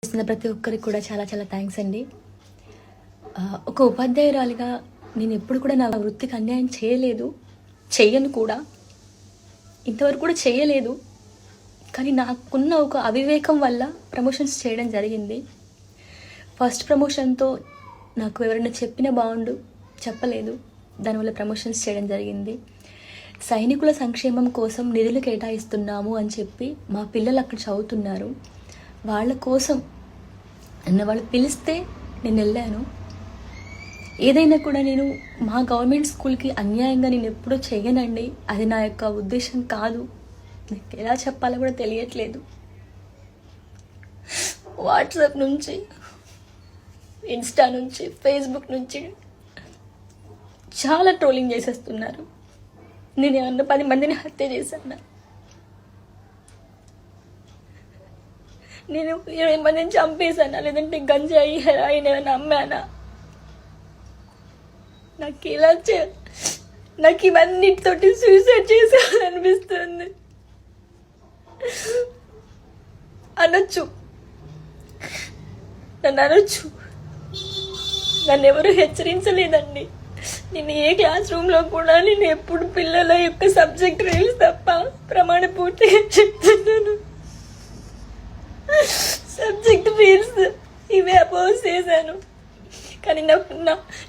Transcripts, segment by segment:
చేస్తున్న ప్రతి ఒక్కరికి కూడా చాలా చాలా థ్యాంక్స్ అండి. ఒక ఉపాధ్యాయురాలిగా నేను ఎప్పుడు కూడా నా వృత్తికి అన్యాయం చేయలేదు, చెయ్యను కూడా, ఇంతవరకు కూడా చేయలేదు. కానీ నాకున్న ఒక అవివేకం వల్ల ప్రమోషన్స్ చేయడం జరిగింది. ఫస్ట్ ప్రమోషన్తో నాకు ఎవరైనా చెప్పినా బాగుండు, చెప్పలేదు, దానివల్ల ప్రమోషన్స్ చేయడం జరిగింది. సైనికుల సంక్షేమం కోసం నిధులు కేటాయిస్తున్నాము అని చెప్పి మా పిల్లలు అక్కడ చదువుతున్నారు, వాళ్ళ కోసం అన్న వాళ్ళు పిలిస్తే నేను వెళ్ళాను. ఏదైనా కూడా నేను మా గవర్నమెంట్ స్కూల్కి అన్యాయంగా నేను ఎప్పుడూ చెయ్యనండి. అది నా యొక్క ఉద్దేశం కాదు. నాకు ఎలా చెప్పాలో కూడా తెలియట్లేదు. వాట్సాప్ నుంచి, ఇన్స్టా నుంచి, ఫేస్బుక్ నుంచి చాలా ట్రోలింగ్ చేసేస్తున్నారు. నేను ఏమన్నా 10 మందిని హత్య చేశాను, నేను 20 మందిని చంపేశానా, లేదంటే గంజాయి హెరాయిన్ ఏమైనా అమ్మానా? నాకు ఇవన్నిటితోటి సూసైడ్ చేసేయాలనిపిస్తుంది. అనొచ్చు, నన్ను అనొచ్చు, నన్ను ఎవరు హెచ్చరించలేదండి. నేను ఏ క్లాస్ రూమ్లో కూడా నేను ఎప్పుడు పిల్లల యొక్క సబ్జెక్ట్ రీల్స్ తప్ప ప్రమాణ పూర్తిగా చెప్తున్నాను. సబ్జెక్ట్ రీల్స్ ఇవే అపోజ్ చేశాను. కానీ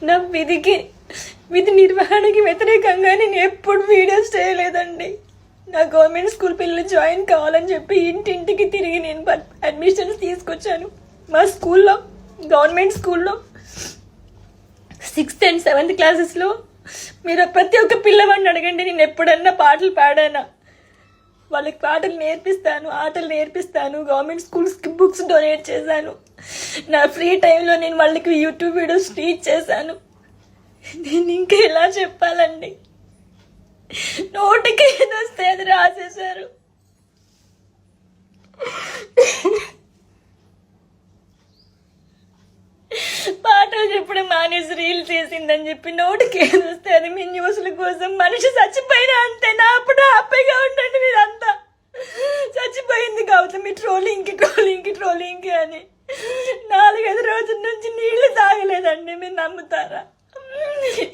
నా విధి నిర్వహణకి వ్యతిరేకంగా నేను ఎప్పుడు వీడియోస్ చేయలేదండి. నా గవర్నమెంట్ స్కూల్ పిల్లలు జాయిన్ కావాలని చెప్పి ఇంటింటికి తిరిగి నేను అడ్మిషన్స్ తీసుకొచ్చాను. మా స్కూల్లో, గవర్నమెంట్ స్కూల్లో 6th and 7th క్లాసెస్లో మీరు ప్రతి ఒక్క పిల్లవాడిని అడగండి, నేను ఎప్పుడన్నా పాటలు పాడానా? వాళ్ళకి పాటలు నేర్పిస్తాను, ఆటలు నేర్పిస్తాను. గవర్నమెంట్ స్కూల్స్కి బుక్స్ డొనేట్ చేశాను. నా ఫ్రీ టైంలో నేను వాళ్ళకి యూట్యూబ్ వీడియోస్ టీచ్ చేశాను. నేను ఇంకా ఎలా చెప్పాలండి? నోటికి ఏదొస్తే అది రాసేశారు. పాటలు చెప్పడం మానేసి రీల్ చేసిందని చెప్పి నోటికి ఏదొస్తే అది మీ న్యూస్ల కోసం. మనిషి చచ్చిపోయినా అంతే, నా అప్పుడు హ్యాపీగా ఉండండి మీరంతా. చచ్చిపోయింది కావచ్చు మీ ట్రోలింగ్కి అని 4-5 రోజుల నుంచి నీళ్లు తాగలేదండి. మీరు నమ్ముతారా?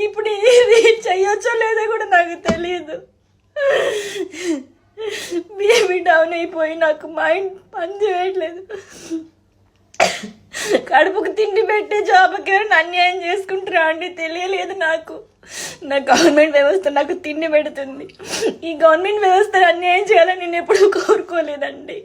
ఇప్పుడు ఇది చెయ్యొచ్చో లేదో కూడా నాకు తెలియదు. బీపీ డౌన్ అయిపోయి నాకు మైండ్ పని చేయట్లేదు. కడుపుకు తిండి పెట్టే జాబ్కి ఎవరైనా అన్యాయం చేసుకుంటారా అండి? తెలియలేదు నాకు. నా గవర్నమెంట్ వ్యవస్థ నాకు తిండి పెడుతుంది. ఈ గవర్నమెంట్ వ్యవస్థను అన్యాయం చేయాలని నేను ఎప్పుడూ కోరుకోలేదండి.